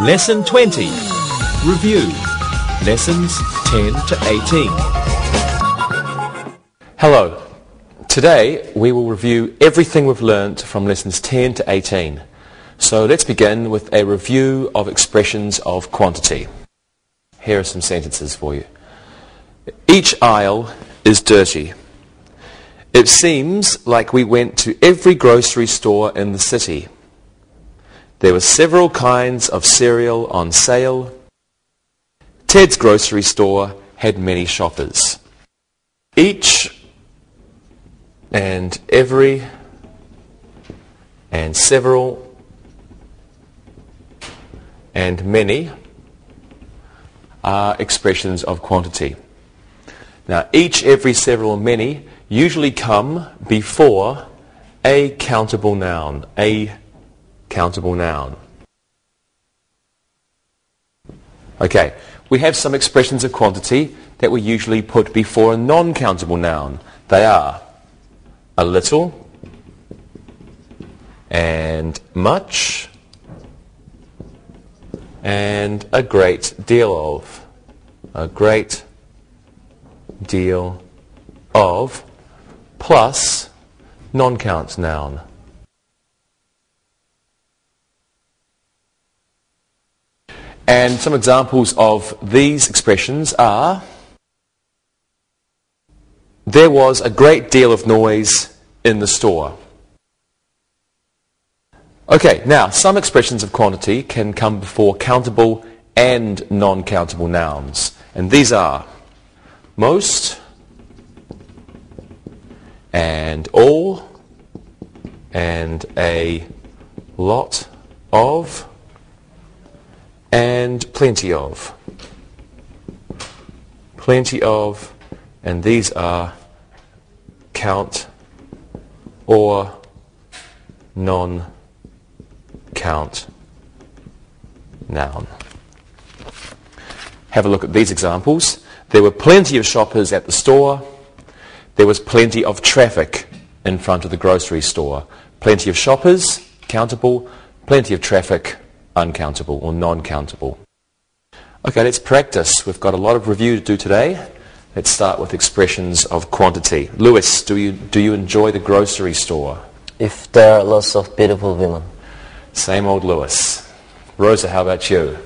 Lesson 20. Review. Lessons 10 to 18. Hello. Today we will review everything we've learnt from lessons 10 to 18. So let's begin with a review of expressions of quantity. Here are some sentences for you. Each aisle is dirty. It seems like we went to every grocery store in the city. There were several kinds of cereal on sale. Ted's grocery store had many shoppers. Each and every and several and many are expressions of quantity. Now, each, every, several, and many usually come before a countable noun. A countable noun. Okay, we have some expressions of quantity that we usually put before a non-countable noun. They are a little and much and a great deal of. A great deal of plus non-count noun. And some examples of these expressions are: there was a great deal of noise in the store. Okay, now some expressions of quantity can come before countable and non-countable nouns. And these are most and all and a lot of and plenty of. Plenty of, and these are count or non-count noun. Have a look at these examples. There were plenty of shoppers at the store. There was plenty of traffic in front of the grocery store. Plenty of shoppers, countable. Plenty of traffic, uncountable or non-countable. Okay, let's practice. We've got a lot of review to do today. Let's start with expressions of quantity. Lewis, do you enjoy the grocery store? If there are lots of beautiful women. Same old Lewis. Rosa, how about you?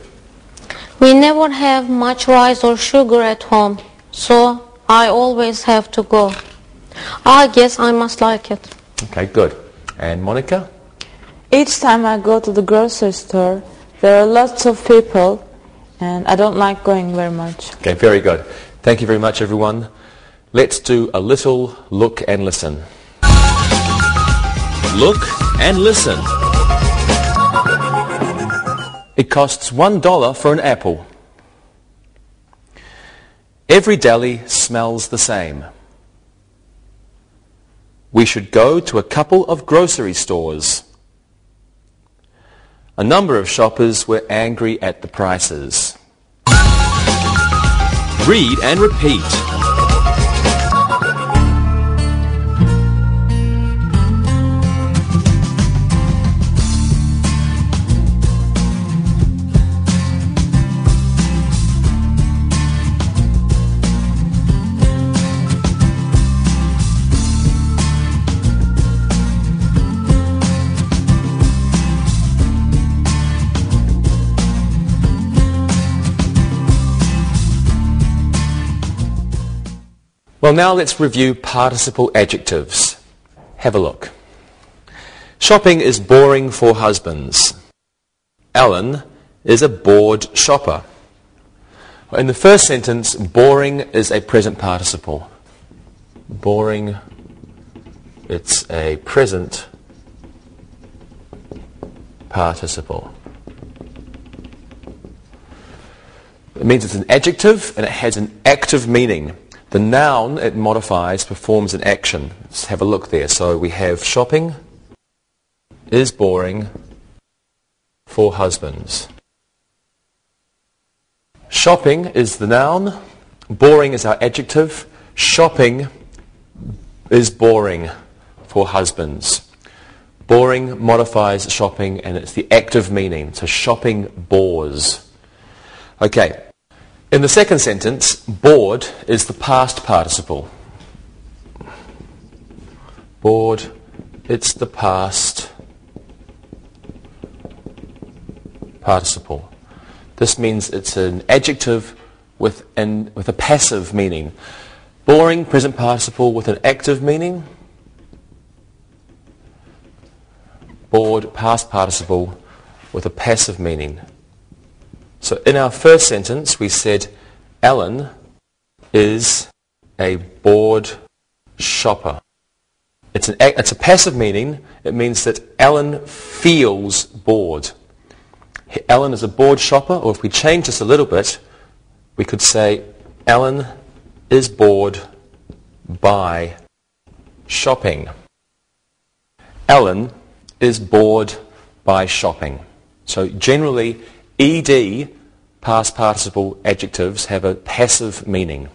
We never have much rice or sugar at home, so I always have to go. I guess I must like it. Okay, good. And Monica? Each time I go to the grocery store, there are lots of people, and I don't like going very much. Okay, very good. Thank you very much, everyone. Let's do a little look and listen. Look and listen. It costs $1 for an apple. Every deli smells the same. We should go to a couple of grocery stores. A number of shoppers were angry at the prices. Read and repeat. Well, now let's review participle adjectives. Have a look. Shopping is boring for husbands. Alan is a bored shopper. In the first sentence, boring is a present participle. Boring, it's a present participle. It means it's an adjective and it has an active meaning. The noun it modifies performs an action. Let's have a look there. So we have shopping is boring for husbands. Shopping is the noun. Boring is our adjective. Shopping is boring for husbands. Boring modifies shopping, and it's the active meaning. So shopping bores. Okay. In the second sentence, bored is the past participle. Bored, it's the past participle. This means it's an adjective with a passive meaning. Boring, present participle with an active meaning. Bored, past participle with a passive meaning. So in our first sentence we said Alan is a bored shopper. It's a passive meaning. It means that Alan feels bored. Alan is a bored shopper, or if we change this a little bit, we could say Alan is bored by shopping. Alan is bored by shopping. So generally, ed, past participle adjectives, have a passive meaning.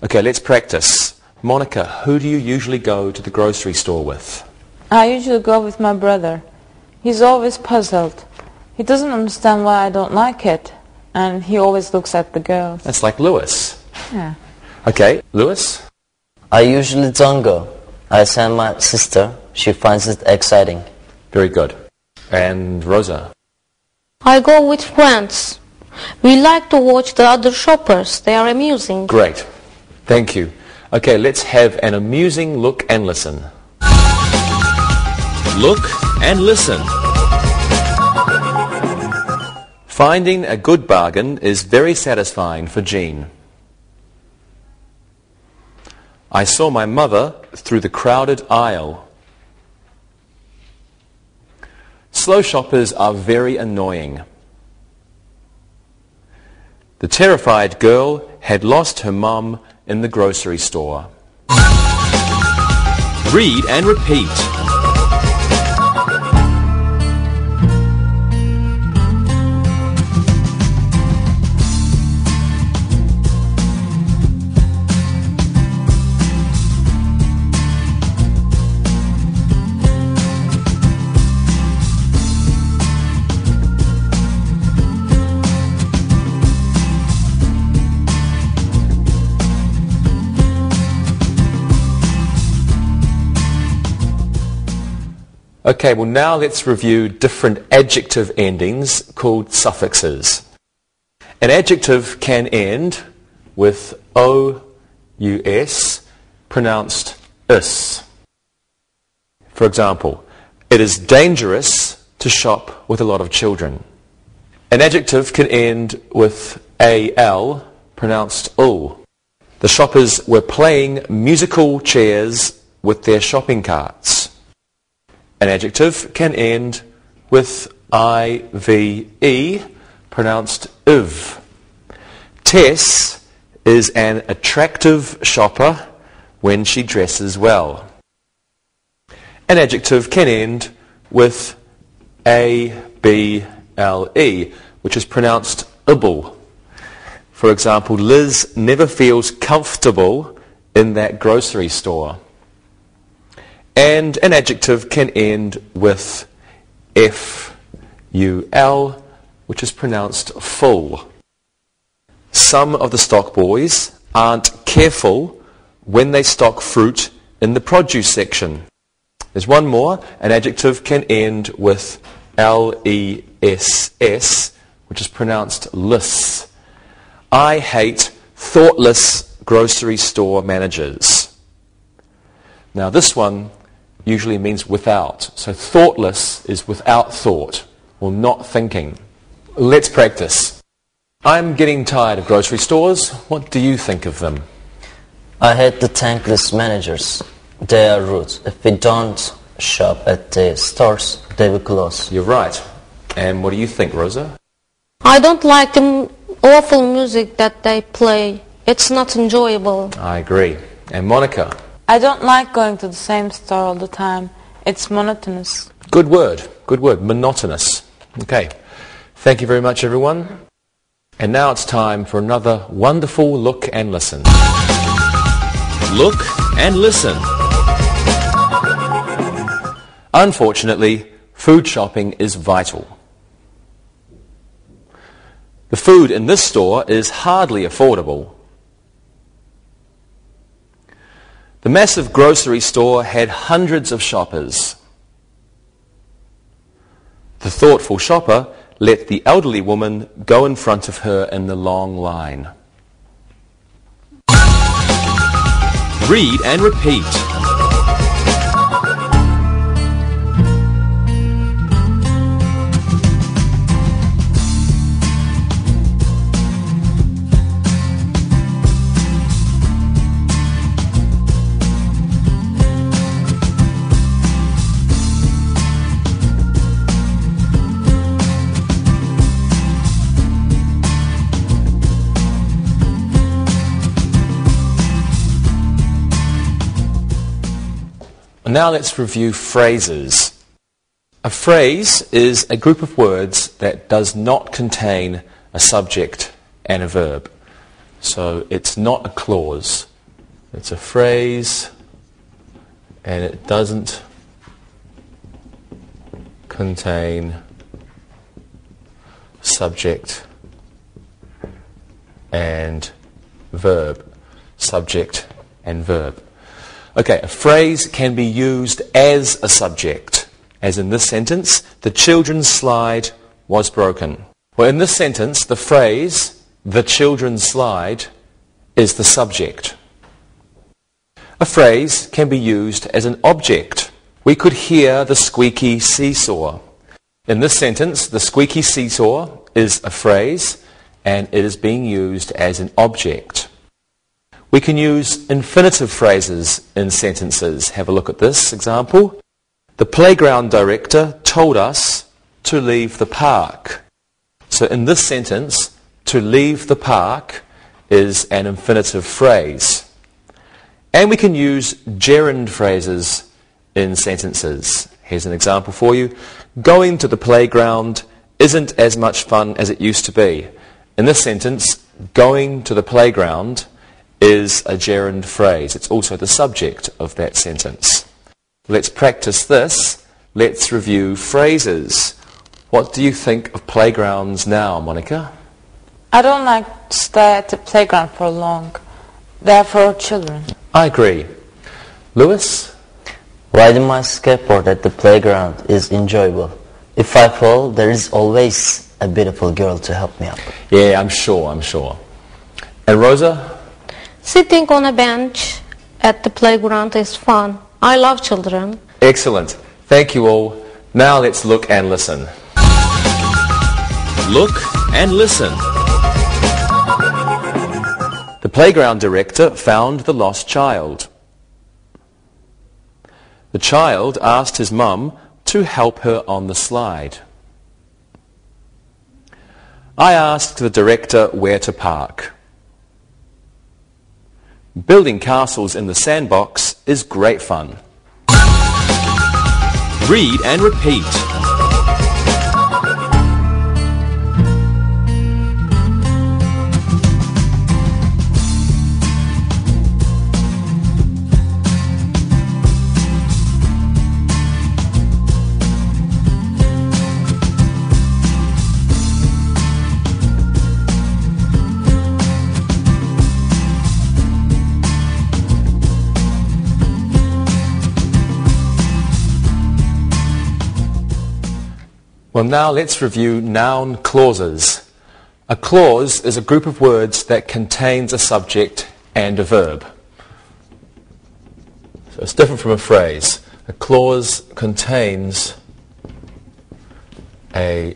Okay, let's practice. Monica, who do you usually go to the grocery store with? I usually go with my brother. He's always puzzled. He doesn't understand why I don't like it, and he always looks at the girls. That's like Lewis. Yeah. Okay, Lewis? I usually don't go. I send my sister. She finds it exciting. Very good. And Rosa? I go with friends. We like to watch the other shoppers. They are amusing. Great. Thank you. Okay, let's have an amusing look and listen. Look and listen. Finding a good bargain is very satisfying for Jean. I saw my mother through the crowded aisle. Slow shoppers are very annoying. The terrified girl had lost her mum in the grocery store. Read and repeat. Okay, well now let's review different adjective endings called suffixes. An adjective can end with O-U-S, pronounced is. For example, it is dangerous to shop with a lot of children. An adjective can end with A-L, pronounced ul. The shoppers were playing musical chairs with their shopping carts. An adjective can end with I-V-E, pronounced iv. Tess is an attractive shopper when she dresses well. An adjective can end with A-B-L-E, which is pronounced ibble. For example, Liz never feels comfortable in that grocery store. And an adjective can end with F-U-L, which is pronounced full. Some of the stock boys aren't careful when they stock fruit in the produce section. There's one more. An adjective can end with L-E-S-S, which is pronounced less. I hate thoughtless grocery store managers. Now this one usually means without. So thoughtless is without thought, or not thinking. Let's practice. I'm getting tired of grocery stores. What do you think of them? I hate the thankless managers. They are rude. If we don't shop at the stores, they will close. You're right. And what do you think, Rosa? I don't like the awful music that they play. It's not enjoyable. I agree. And Monica? I don't like going to the same store all the time. It's monotonous. Good word. Good word. Monotonous. Okay. Thank you very much, everyone. And now it's time for another wonderful look and listen. Look and listen. Unfortunately, food shopping is vital. The food in this store is hardly affordable. The massive grocery store had hundreds of shoppers. The thoughtful shopper let the elderly woman go in front of her in the long line. Read and repeat. Now let's review phrases. A phrase is a group of words that does not contain a subject and a verb. So it's not a clause. It's a phrase and it doesn't contain subject and verb. Subject and verb. Okay, a phrase can be used as a subject, as in this sentence, the children's slide was broken. Well, in this sentence, the phrase, the children's slide, is the subject. A phrase can be used as an object. We could hear the squeaky seesaw. In this sentence, the squeaky seesaw is a phrase, and it is being used as an object. We can use infinitive phrases in sentences. Have a look at this example. The playground director told us to leave the park. So in this sentence, to leave the park is an infinitive phrase. And we can use gerund phrases in sentences. Here's an example for you. Going to the playground isn't as much fun as it used to be. In this sentence, going to the playground is a gerund phrase. It's also the subject of that sentence. Let's practice this. Let's review phrases. What do you think of playgrounds now, Monica? I don't like to stay at the playground for long. They're for children. I agree. Lewis? Riding my skateboard at the playground is enjoyable. If I fall, there is always a beautiful girl to help me up. Yeah, I'm sure. And Rosa? Sitting on a bench at the playground is fun. I love children. Excellent. Thank you all. Now let's look and listen. Look and listen. The playground director found the lost child. The child asked his mum to help her on the slide. I asked the director where to park. Building castles in the sandbox is great fun. Read and repeat. Well, now let's review noun clauses. A clause is a group of words that contains a subject and a verb. So it's different from a phrase. A clause contains a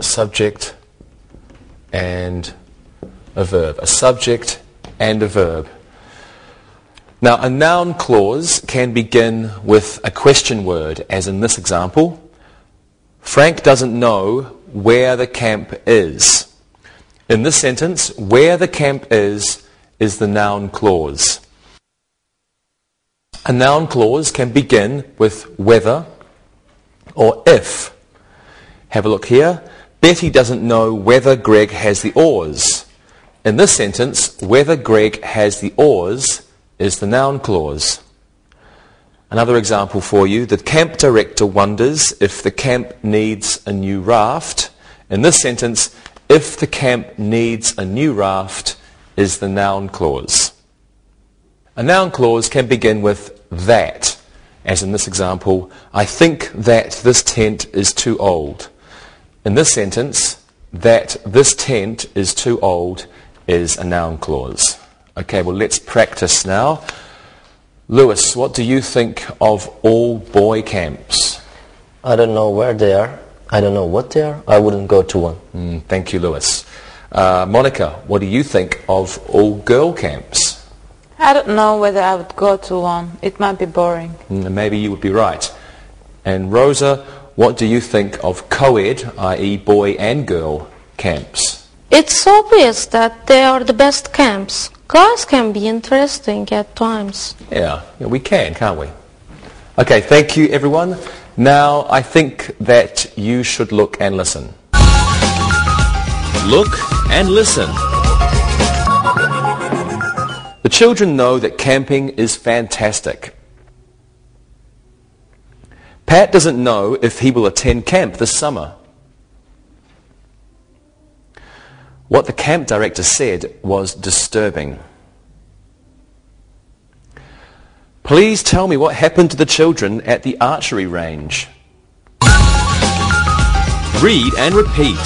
subject and a verb. A subject and a verb. Now, a noun clause can begin with a question word, as in this example. Frank doesn't know where the camp is. In this sentence, where the camp is the noun clause. A noun clause can begin with whether or if. Have a look here. Betty doesn't know whether Greg has the oars. In this sentence, whether Greg has the oars is the noun clause. Another example for you. The camp director wonders if the camp needs a new raft. In this sentence, if the camp needs a new raft is the noun clause. A noun clause can begin with that, as in this example, I think that this tent is too old. In this sentence, that this tent is too old is a noun clause. Okay, well, let's practice now. Lewis, what do you think of all boy camps? I don't know where they are. I don't know what they are. I wouldn't go to one. Thank you, Lewis. Monica, what do you think of all girl camps? I don't know whether I would go to one. It might be boring. Maybe you would be right. And Rosa, what do you think of co-ed, i.e. boy and girl camps? It's obvious that they are the best camps. Guys can be interesting at times. Yeah, we can, can't we? Okay, thank you, everyone. Now, I think that you should look and listen. Look and listen. The children know that camping is fantastic. Pat doesn't know if he will attend camp this summer. What the camp director said was disturbing. Please tell me what happened to the children at the archery range. Read and repeat.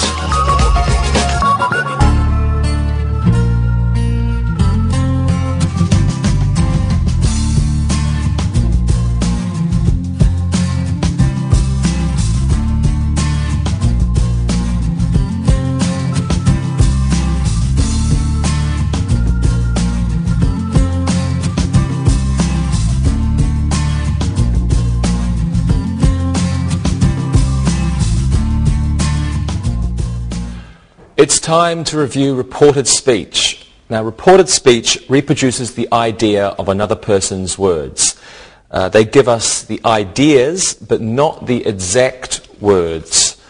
It's time to review reported speech. Now, reported speech reproduces the idea of another person's words. They give us the ideas, but not the exact words.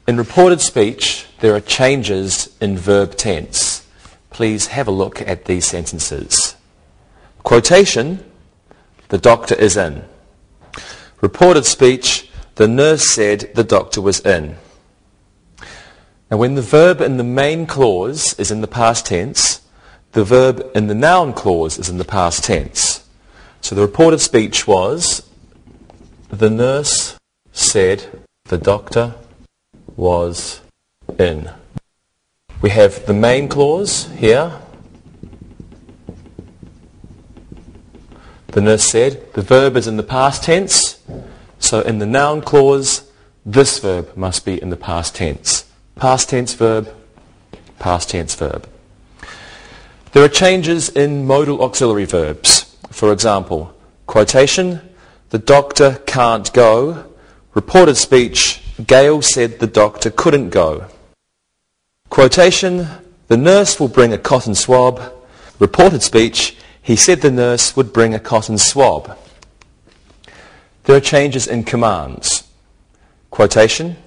In reported speech, there are changes in verb tense. Please have a look at these sentences. Quotation, the doctor is in. Reported speech, the nurse said the doctor was in. Now, when the verb in the main clause is in the past tense, the verb in the noun clause is in the past tense. So the reported speech was, the nurse said the doctor was in. We have the main clause here. The nurse said. The verb is in the past tense. So in the noun clause, this verb must be in the past tense. Past tense verb, past tense verb. There are changes in modal auxiliary verbs. For example, quotation, the doctor can't go. Reported speech, Gail said the doctor couldn't go. Quotation, the nurse will bring a cotton swab. Reported speech, he said the nurse would bring a cotton swab. There are changes in commands. Quotation,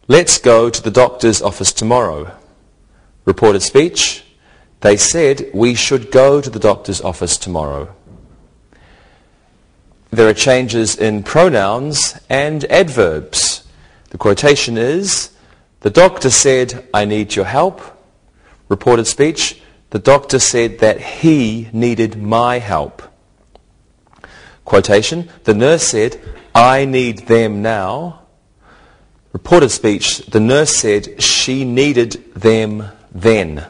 let's go to the doctor's office tomorrow. Reported speech, they said we should go to the doctor's office tomorrow. There are changes in pronouns and adverbs. The quotation is, the doctor said, I need your help. Reported speech, the doctor said that he needed my help. Quotation, the nurse said, I need them now. Reported speech, the nurse said she needed them then.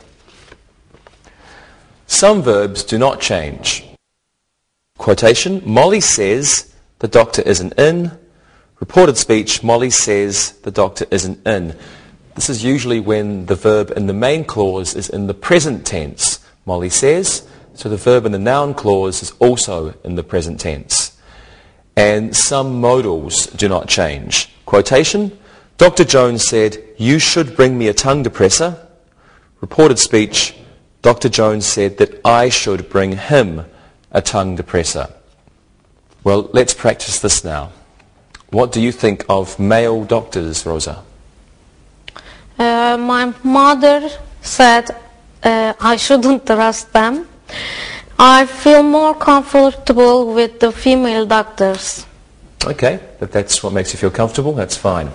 Some verbs do not change. Quotation, Molly says the doctor isn't in. Reported speech, Molly says the doctor isn't in. This is usually when the verb in the main clause is in the present tense. Molly says, so the verb in the noun clause is also in the present tense. And some modals do not change. Quotation, Dr. Jones said, you should bring me a tongue depressor. Reported speech, Dr. Jones said that I should bring him a tongue depressor. Well, let's practice this now. What do you think of male doctors, Rosa? My mother said I shouldn't trust them. I feel more comfortable with the female doctors. Okay, if that's what makes you feel comfortable, that's fine.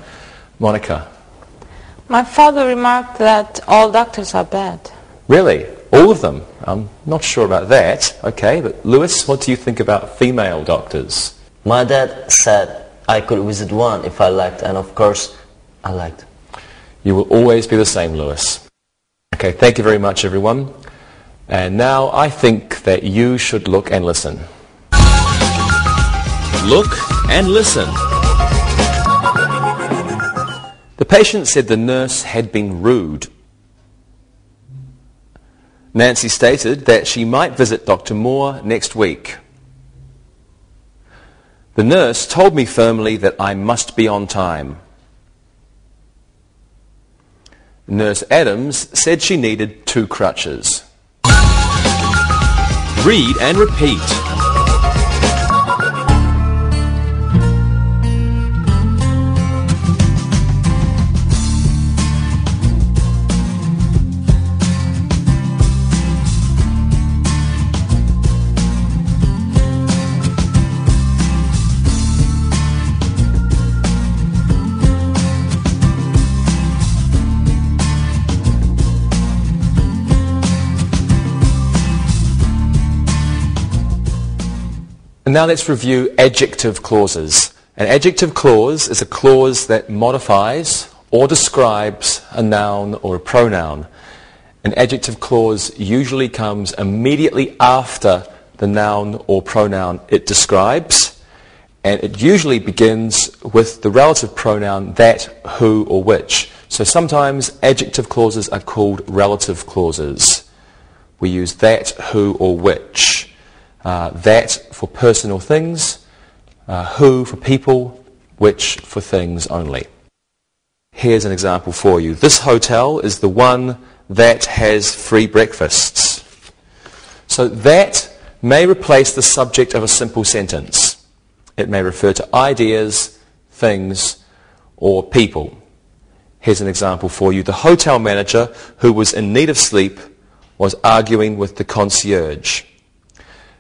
Monica? My father remarked that all doctors are bad. Really? All of them? I'm not sure about that. Okay, but Lewis, what do you think about female doctors? My dad said I could visit one if I liked, and of course, I liked. You will always be the same, Lewis. Okay, thank you very much, everyone. And now I think that you should look and listen. Look and listen. The patient said the nurse had been rude. Nancy stated that she might visit Dr. Moore next week. The nurse told me firmly that I must be on time. Nurse Adams said she needed 2 crutches. Read and repeat. And now let's review adjective clauses. An adjective clause is a clause that modifies or describes a noun or a pronoun. An adjective clause usually comes immediately after the noun or pronoun it describes, and it usually begins with the relative pronoun that, who, or which. So sometimes adjective clauses are called relative clauses. We use that, who, or which. That for personal things, who for people, which for things only. Here's an example for you. This hotel is the one that has free breakfasts. So that may replace the subject of a simple sentence. It may refer to ideas, things, or people. Here's an example for you. The hotel manager, who was in need of sleep, was arguing with the concierge.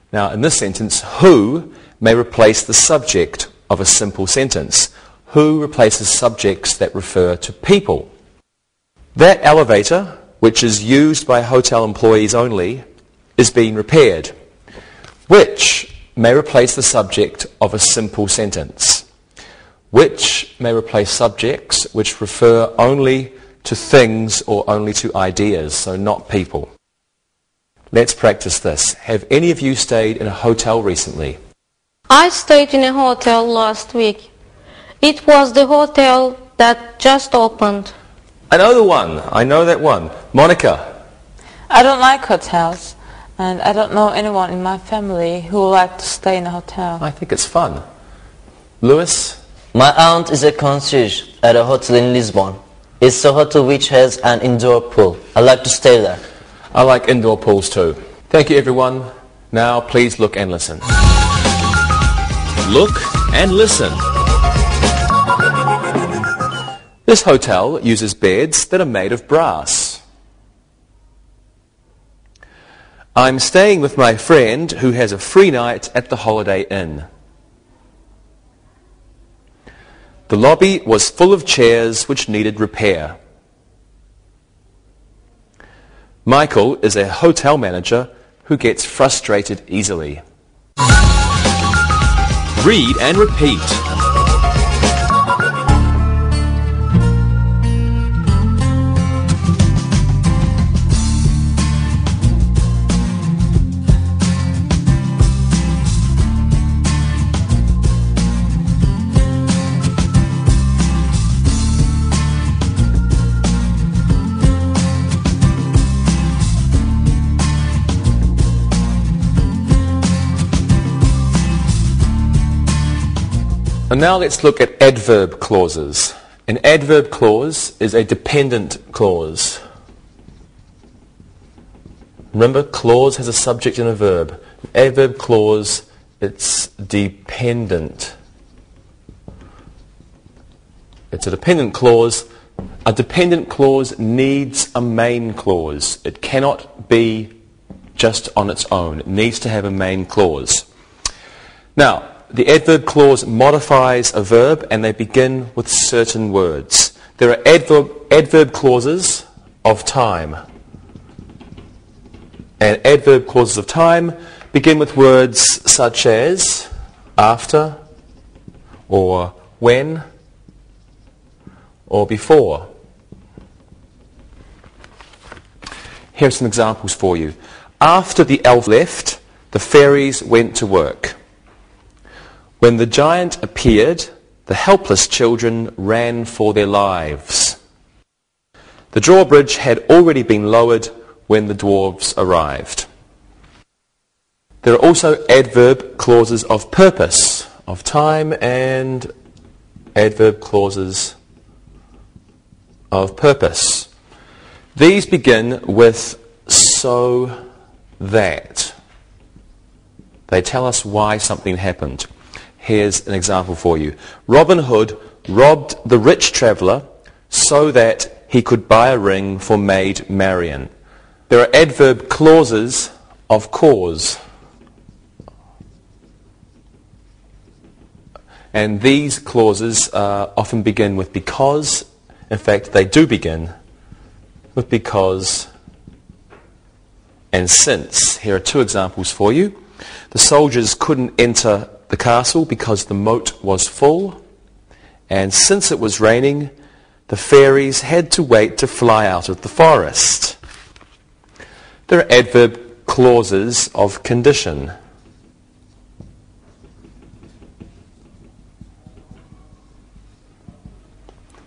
Now, in this sentence, who may replace the subject of a simple sentence. Who replaces subjects that refer to people. That elevator, which is used by hotel employees only, is being repaired. Which may replace the subject of a simple sentence. Which may replace subjects which refer only to things or only to ideas, so not people. Let's practice this. Have any of you stayed in a hotel recently? I stayed in a hotel last week. It was the hotel that just opened. I know the one. I know that one. Monica? I don't like hotels, and I don't know anyone in my family who would like to stay in a hotel. I think it's fun. Lewis? My aunt is a concierge at a hotel in Lisbon. It's a hotel which has an indoor pool. I like to stay there. I like indoor pools too. Thank you, everyone. Now please look and listen. Look and listen. This hotel uses beds that are made of brass. I'm staying with my friend who has a free night at the Holiday Inn. The lobby was full of chairs which needed repair. Michael is a hotel manager who gets frustrated easily. Read and repeat. And now let's look at adverb clauses. An adverb clause is a dependent clause. Remember, clause has a subject and a verb. An adverb clause, it's dependent. It's a dependent clause. A dependent clause needs a main clause. It cannot be just on its own. It needs to have a main clause. Now, the adverb clause modifies a verb and they begin with certain words. There are adverb clauses of time. And adverb clauses of time begin with words such as after, or when, or before. Here are some examples for you. After the elf left, the fairies went to work. When the giant appeared, the helpless children ran for their lives. The drawbridge had already been lowered when the dwarves arrived. There are also adverb clauses of purpose, of time, and adverb clauses of purpose. These begin with so that. They tell us why something happened. Here's an example for you. Robin Hood robbed the rich traveller so that he could buy a ring for Maid Marian. There are adverb clauses of cause. And these clauses often begin with because. In fact, they do begin with because and since. Here are two examples for you. The soldiers couldn't enter the castle because the moat was full. And since it was raining, the fairies had to wait to fly out of the forest. There are adverb clauses of condition.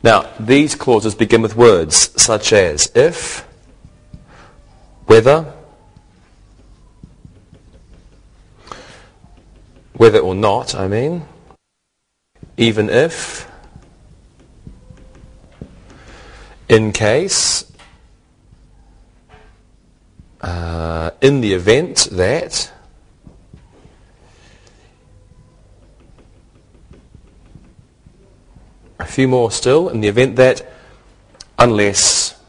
Now, these clauses begin with words such as if, whether or not, even if, in case, in the event that, a few more still, in the event that, unless,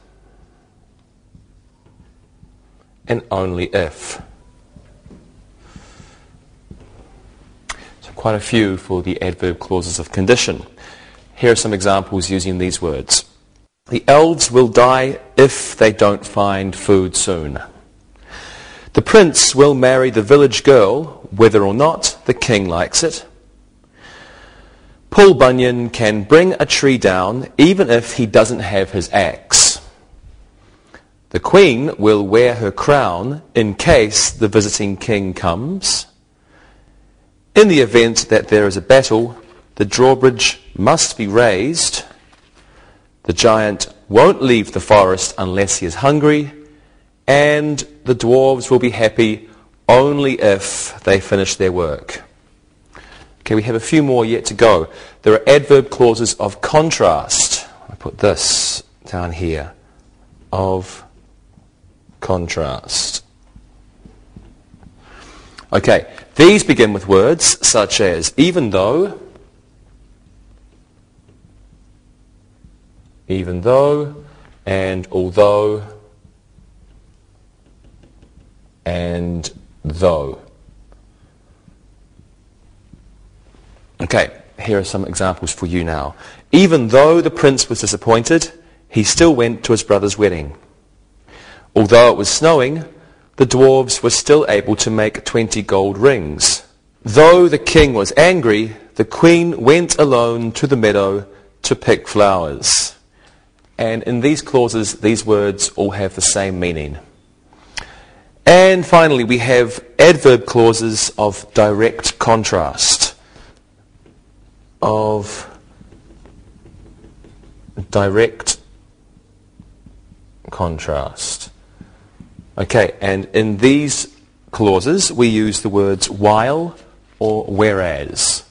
and only if. So quite a few for the adverb clauses of condition. Here are some examples using these words. The elves will die if they don't find food soon. The prince will marry the village girl, whether or not the king likes it. Paul Bunyan can bring a tree down even if he doesn't have his axe. The queen will wear her crown in case the visiting king comes. In the event that there is a battle, the drawbridge must be raised. The giant won't leave the forest unless he is hungry, and the dwarves will be happy only if they finish their work. Okay, we have a few more yet to go. There are adverb clauses of contrast. I put this down here. Of contrast. Okay, these begin with words such as even though, and although, and though. Okay, here are some examples for you now. Even though the prince was disappointed, he still went to his brother's wedding. Although it was snowing, the dwarves were still able to make 20 gold rings. Though the king was angry, the queen went alone to the meadow to pick flowers. And in these clauses, these words all have the same meaning. And finally, we have adverb clauses of direct contrast. Of direct contrast. Okay, and in these clauses we use the words while or whereas.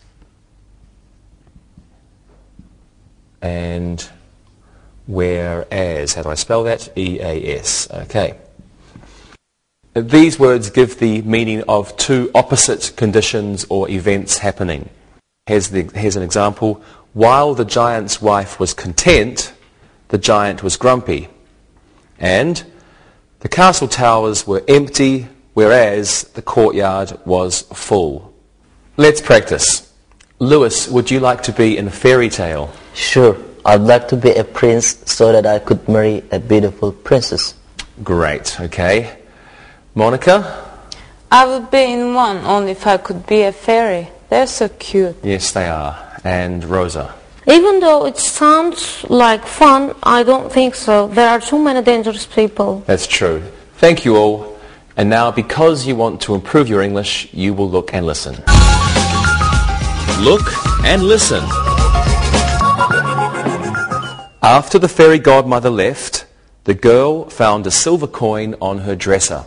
And whereas, how do I spell that? E-A-S. Okay. These words give the meaning of two opposite conditions or events happening. Here's an example. While the giant's wife was content, the giant was grumpy. And the castle towers were empty whereas the courtyard was full. Let's practice. Lewis, would you like to be in a fairy tale? Sure, I'd like to be a prince so that I could marry a beautiful princess. Great, okay. Monica? I would be in one only if I could be a fairy. They're so cute. Yes, they are. And Rosa? Even though it sounds like fun, I don't think so. There are too many dangerous people. That's true. Thank you all. And now, because you want to improve your English, you will look and listen. Look and listen. After the fairy godmother left, the girl found a silver coin on her dresser.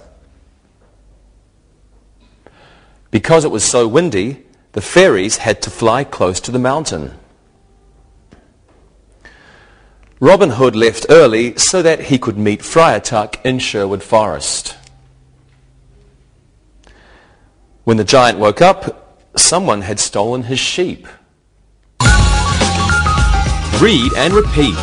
Because it was so windy, the fairies had to fly close to the mountain. Robin Hood left early so that he could meet Friar Tuck in Sherwood Forest. When the giant woke up, someone had stolen his sheep. Read and repeat.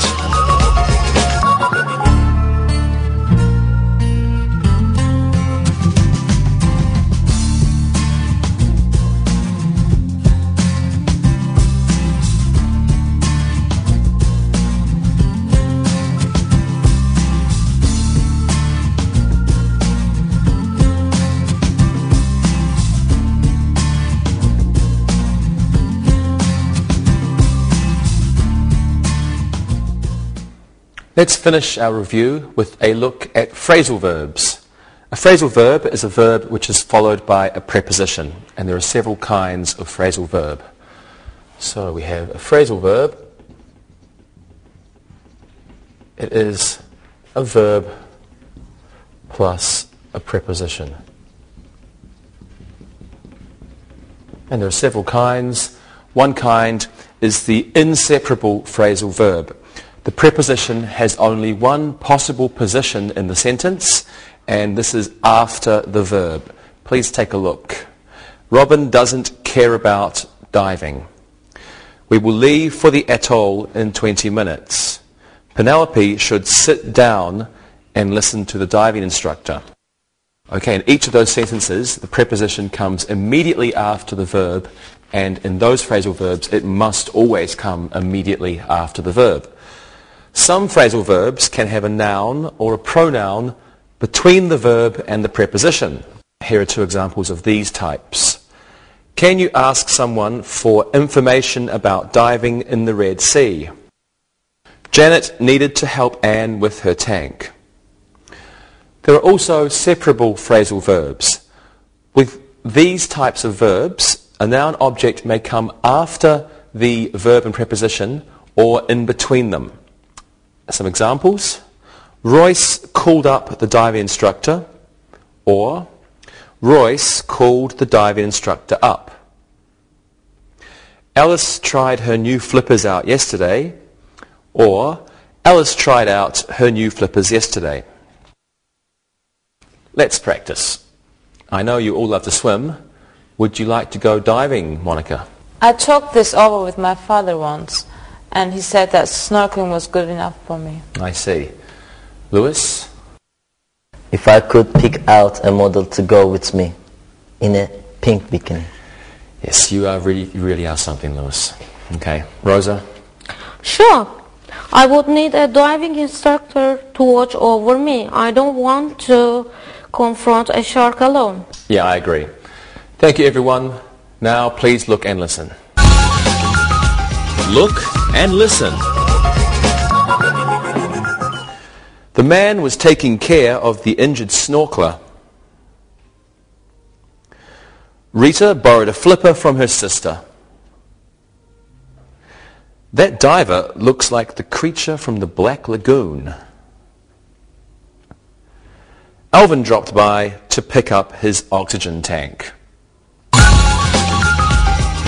Let's finish our review with a look at phrasal verbs. A phrasal verb is a verb which is followed by a preposition, and there are several kinds of phrasal verb. So we have a phrasal verb. It is a verb plus a preposition. And there are several kinds. One kind is the inseparable phrasal verb. The preposition has only one possible position in the sentence, and this is after the verb. Please take a look. Robin doesn't care about diving. We will leave for the atoll in 20 minutes. Penelope should sit down and listen to the diving instructor. Okay, in each of those sentences, the preposition comes immediately after the verb, and in those phrasal verbs, it must always come immediately after the verb. Some phrasal verbs can have a noun or a pronoun between the verb and the preposition. Here are two examples of these types. Can you ask someone for information about diving in the Red Sea? Janet needed to help Anne with her tank. There are also separable phrasal verbs. With these types of verbs, a noun object may come after the verb and preposition or in between them. Some examples. Royce called up the diving instructor, or Royce called the diving instructor up. Alice tried her new flippers out yesterday, or Alice tried out her new flippers yesterday. Let's practice. I know you all love to swim. Would you like to go diving, Monica? I talked this over with my father once, and he said that snorkeling was good enough for me. I see. Lewis? If I could pick out a model to go with me in a pink bikini. Yes, you really are something, Lewis. Okay. Rosa? Sure. I would need a diving instructor to watch over me. I don't want to confront a shark alone. Yeah, I agree. Thank you, everyone. Now, please look and listen. Look and listen. The man was taking care of the injured snorkeler. Rita borrowed a flipper from her sister. That diver looks like the creature from the Black Lagoon. Alvin dropped by to pick up his oxygen tank.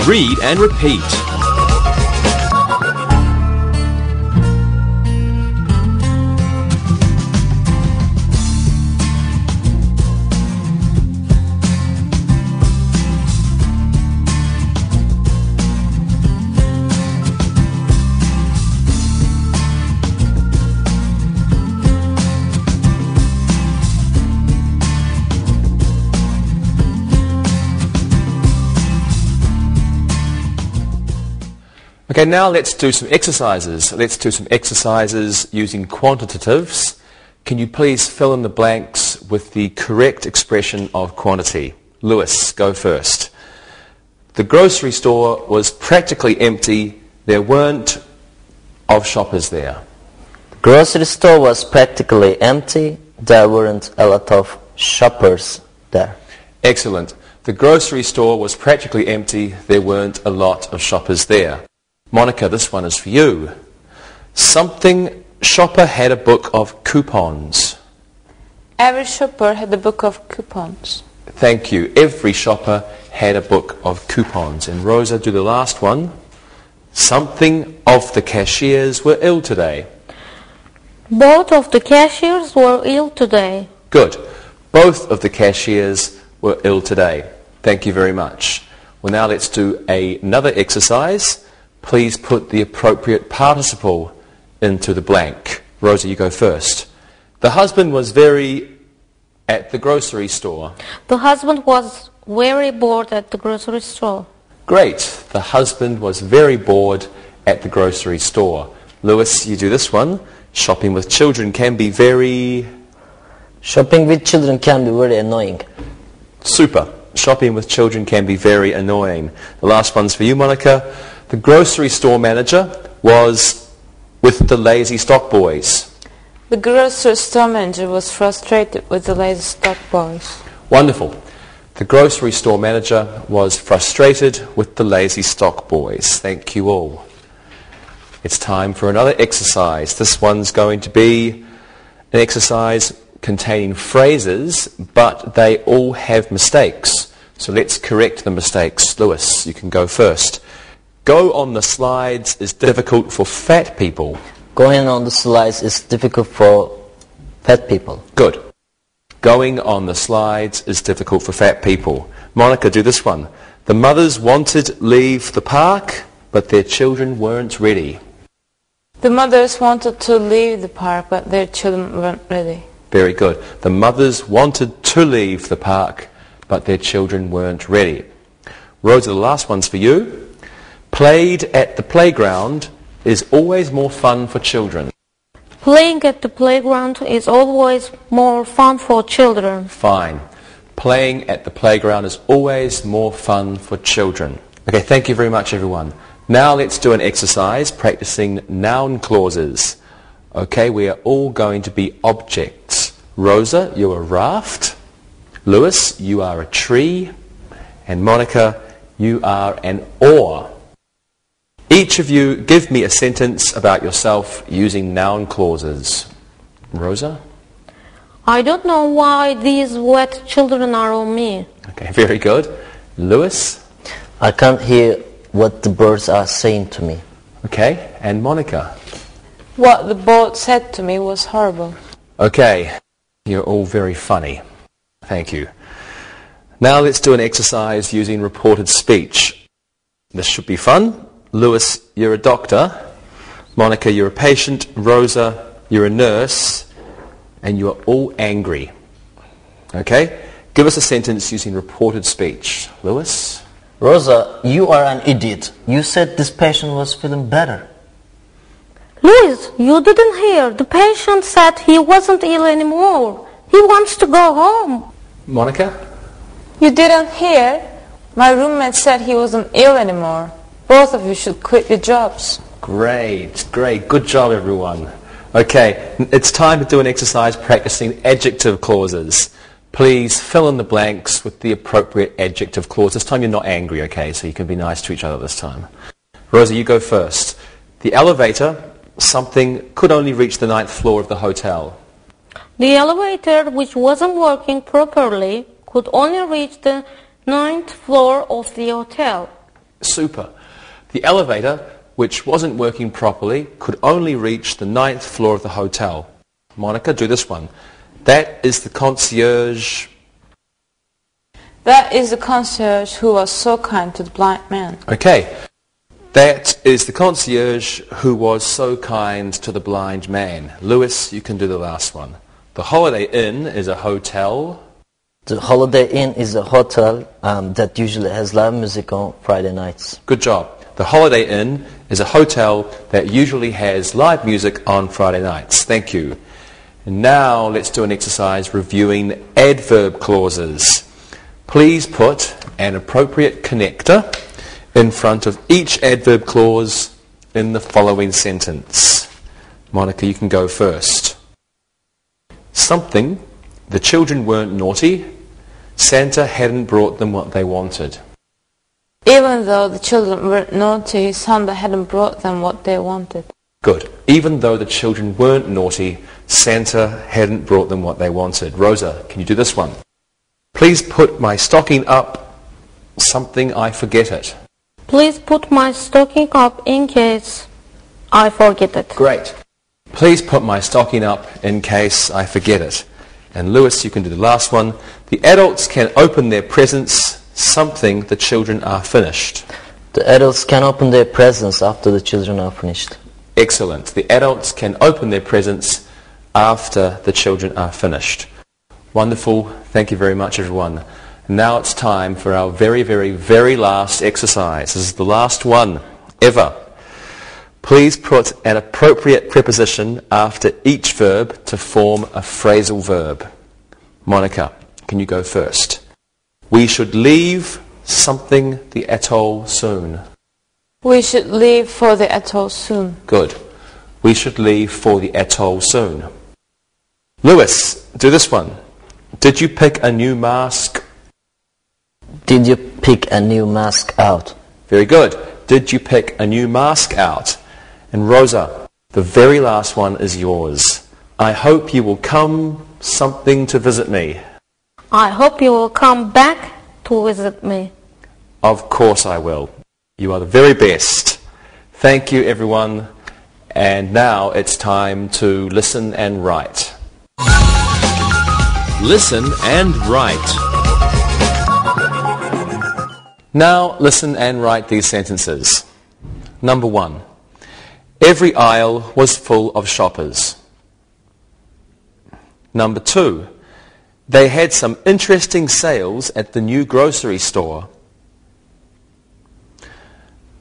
Read and repeat. Okay, now let's do some exercises. Let's do some exercises using quantitatives. Can you please fill in the blanks with the correct expression of quantity? Lewis, go first. The grocery store was practically empty. There weren't of shoppers there. The grocery store was practically empty. There weren't a lot of shoppers there. Excellent. The grocery store was practically empty. There weren't a lot of shoppers there. Monica, this one is for you. Something shopper had a book of coupons. Every shopper had a book of coupons. Thank you. Every shopper had a book of coupons. And Rosa, do the last one. Something of the cashiers were ill today. Both of the cashiers were ill today. Good. Both of the cashiers were ill today. Thank you very much. Well, now let's do another exercise. Please put the appropriate participle into the blank. Rosa, you go first. The husband was very at the grocery store. The husband was very bored at the grocery store. Great. The husband was very bored at the grocery store. Lewis, you do this one. Shopping with children can be very... Shopping with children can be very annoying. Super. Shopping with children can be very annoying. The last one's for you, Monica. The grocery store manager was with the lazy stock boys. The grocery store manager was frustrated with the lazy stock boys. Wonderful. The grocery store manager was frustrated with the lazy stock boys. Thank you all. It's time for another exercise. This one's going to be an exercise containing phrases, but they all have mistakes. So let's correct the mistakes. Lewis, you can go first. Go on the slides is difficult for fat people. Going on the slides is difficult for fat people. Good. Going on the slides is difficult for fat people. Monica, do this one. The mothers wanted leave the park, but their children weren't ready. The mothers wanted to leave the park, but their children weren't ready. Very good. The mothers wanted to leave the park, but their children weren't ready. Rosa, the last one's for you. Played at the playground is always more fun for children. Playing at the playground is always more fun for children. Fine. Playing at the playground is always more fun for children. Okay, thank you very much, everyone. Now let's do an exercise practicing noun clauses. Okay, we are all going to be objects. Rosa, you're a raft. Lewis, you are a tree. And Monica, you are an oar. Each of you give me a sentence about yourself using noun clauses. Rosa? I don't know why these wet children are on me. Okay, very good. Lewis? I can't hear what the birds are saying to me. Okay, and Monica? What the boat said to me was horrible. Okay, you're all very funny. Thank you. Now let's do an exercise using reported speech. This should be fun. Lewis, you're a doctor. Monica, you're a patient. Rosa, you're a nurse. And you are all angry. Okay? Give us a sentence using reported speech. Lewis? Rosa, you are an idiot. You said this patient was feeling better. Louis, you didn't hear. The patient said he wasn't ill anymore. He wants to go home. Monica? You didn't hear? My roommate said he wasn't ill anymore. Both of you should quit your jobs. Great, great. Good job, everyone. Okay, it's time to do an exercise practicing adjective clauses. Please fill in the blanks with the appropriate adjective clause. This time you're not angry, okay, so you can be nice to each other this time. Rosa, you go first. The elevator, something, could only reach the 9th floor of the hotel. The elevator, which wasn't working properly, could only reach the 9th floor of the hotel. Super. The elevator, which wasn't working properly, could only reach the 9th floor of the hotel. Monica, do this one. That is the concierge. That is the concierge who was so kind to the blind man. Okay. That is the concierge who was so kind to the blind man. Lewis, you can do the last one. The Holiday Inn is a hotel. The Holiday Inn is a hotel that usually has live music on Friday nights. Good job. The Holiday Inn is a hotel that usually has live music on Friday nights. Thank you. And now let's do an exercise reviewing adverb clauses. Please put an appropriate connector in front of each adverb clause in the following sentence. Monica, you can go first. Something, the children weren't naughty. Santa hadn't brought them what they wanted. Even though the children weren't naughty, Santa hadn't brought them what they wanted. Good. Even though the children weren't naughty, Santa hadn't brought them what they wanted. Rosa, can you do this one? Please put my stocking up, something I forget it. Please put my stocking up in case I forget it. Great. Please put my stocking up in case I forget it. And Lewis, you can do the last one. The adults can open their presents, something the children are finished. The adults can open their presents after the children are finished. Excellent. The adults can open their presents after the children are finished. Wonderful. Thank you very much, everyone. Now it's time for our very, very, very last exercise. This is the last one ever. Please put an appropriate preposition after each verb to form a phrasal verb. Monica, can you go first? We should leave something the atoll soon. We should leave for the atoll soon. Good. We should leave for the atoll soon. Lewis, do this one. Did you pick a new mask? Did you pick a new mask out? Very good. Did you pick a new mask out? And Rosa, the very last one is yours. I hope you will come something to visit me. I hope you will come back to visit me. Of course I will. You are the very best. Thank you, everyone. And now it's time to listen and write. Listen and write. Now listen and write these sentences. Number 1. Every aisle was full of shoppers. Number 2. They had some interesting sales at the new grocery store.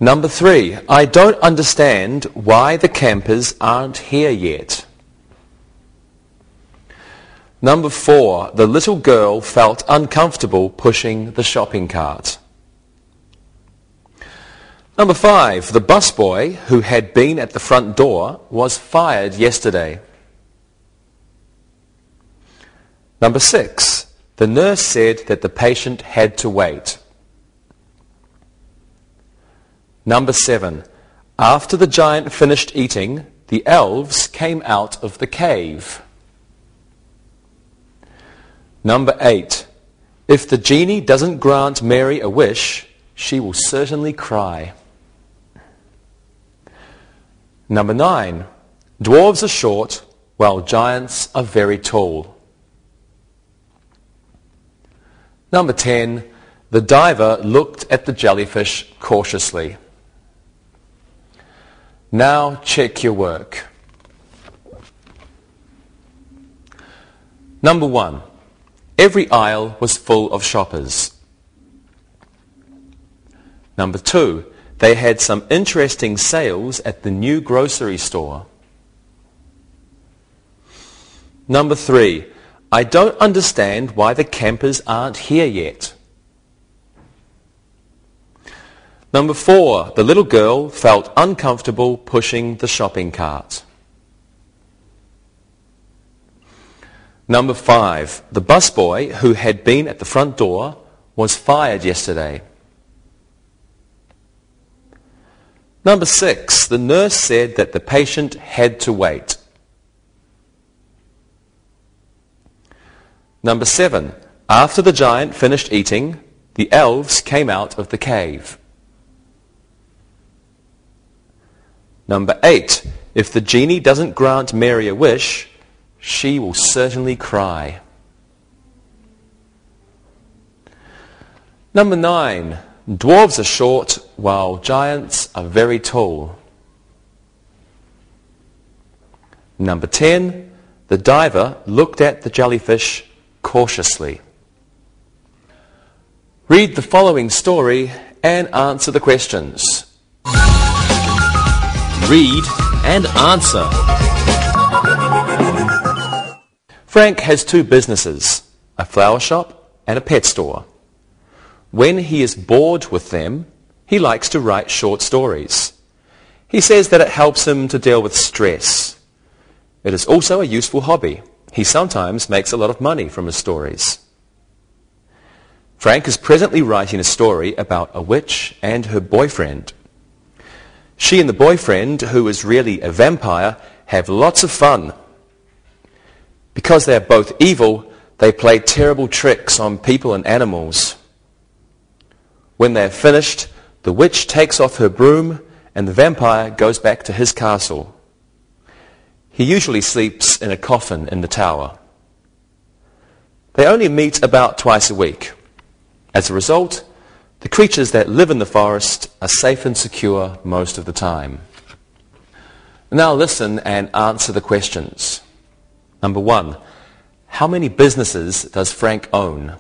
Number 3. I don't understand why the campers aren't here yet. Number 4. The little girl felt uncomfortable pushing the shopping cart. Number 5. The busboy who had been at the front door was fired yesterday. Number 6. The nurse said that the patient had to wait. Number 7. After the giant finished eating, the elves came out of the cave. Number 8. If the genie doesn't grant Mary a wish, she will certainly cry. Number 9. Dwarves are short, while giants are very tall. Number 10. The diver looked at the jellyfish cautiously. Now check your work. Number 1. Every aisle was full of shoppers. Number 2. They had some interesting sales at the new grocery store. Number 3. I don't understand why the campers aren't here yet. Number 4. The little girl felt uncomfortable pushing the shopping cart. Number 5. The busboy who had been at the front door was fired yesterday. Number 6. The nurse said that the patient had to wait. Number 7. After the giant finished eating, the elves came out of the cave. Number 8. If the genie doesn't grant Mary a wish, she will certainly cry. Number 9. Dwarves are short, while giants are very tall. Number 10. The diver looked at the jellyfish cautiously. Read the following story and answer the questions. read and answer. Frank has two businesses, a flower shop and a pet store. When he is bored with them, he likes to write short stories. He says that it helps him to deal with stress. It is also a useful hobby. He sometimes makes a lot of money from his stories. Frank is presently writing a story about a witch and her boyfriend. She and the boyfriend, who is really a vampire, have lots of fun. Because they are both evil, they play terrible tricks on people and animals. When they are finished, the witch takes off her broom and the vampire goes back to his castle. He usually sleeps in a coffin in the tower. They only meet about twice a week. As a result, the creatures that live in the forest are safe and secure most of the time. Now listen and answer the questions. Number 1, how many businesses does Frank own?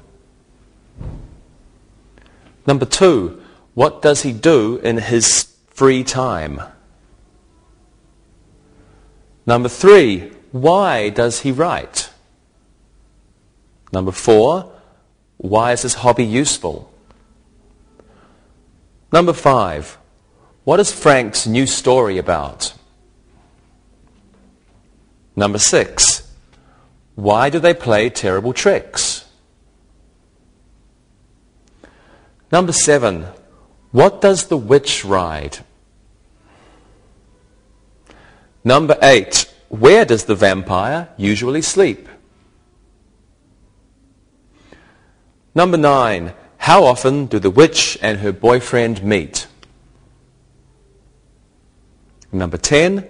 Number 2, what does he do in his free time? Number 3, why does he write? Number 4, why is his hobby useful? Number 5, what is Frank's new story about? Number 6, why do they play terrible tricks? Number 7, what does the witch ride? Number 8, where does the vampire usually sleep? Number 9, how often do the witch and her boyfriend meet? Number 10,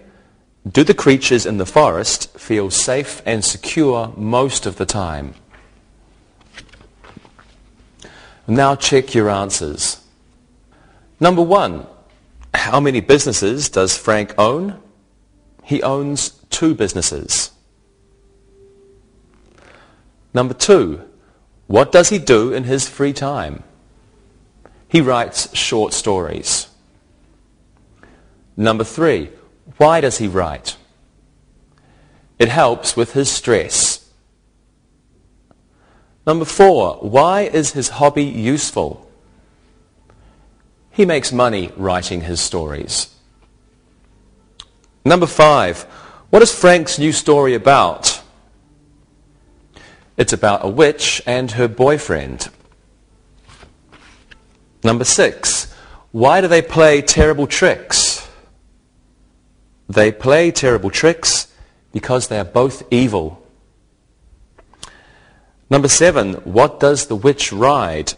do the creatures in the forest feel safe and secure most of the time? Now check your answers. Number 1, how many businesses does Frank own? He owns 2 businesses. Number 2, what does he do in his free time? He writes short stories. Number 3, why does he write? It helps with his stress. Number 4, why is his hobby useful? He makes money writing his stories. Number 5, what is Frank's new story about? It's about a witch and her boyfriend. Number 6, why do they play terrible tricks? They play terrible tricks because they are both evil. Number 7, what does the witch ride?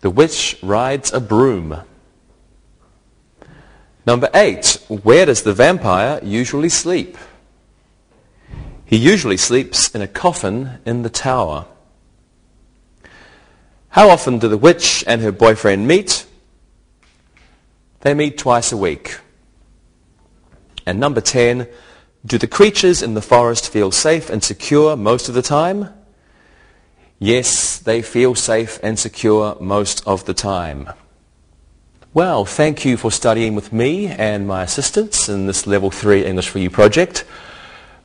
The witch rides a broom. Number 8, where does the vampire usually sleep? He usually sleeps in a coffin in the tower. How often do the witch and her boyfriend meet? They meet twice a week. And number 10, do the creatures in the forest feel safe and secure most of the time? Yes, they feel safe and secure most of the time. Well, thank you for studying with me and my assistants in this Level 3 English for You project.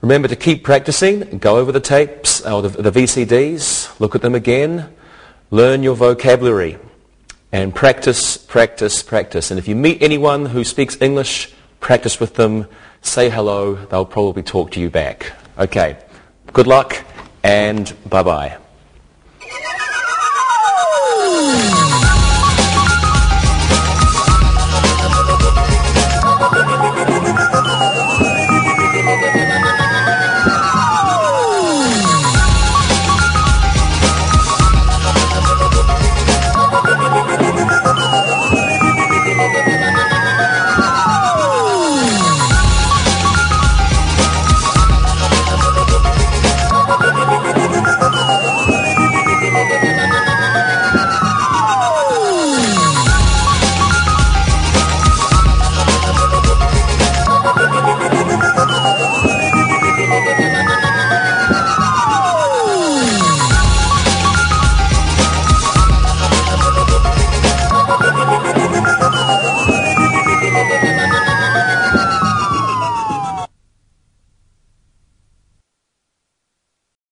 Remember to keep practicing, go over the tapes, or the VCDs, look at them again, learn your vocabulary, and practice, practice, practice. And if you meet anyone who speaks English, practice with them, say hello, they'll probably talk to you back. Okay, good luck and bye-bye.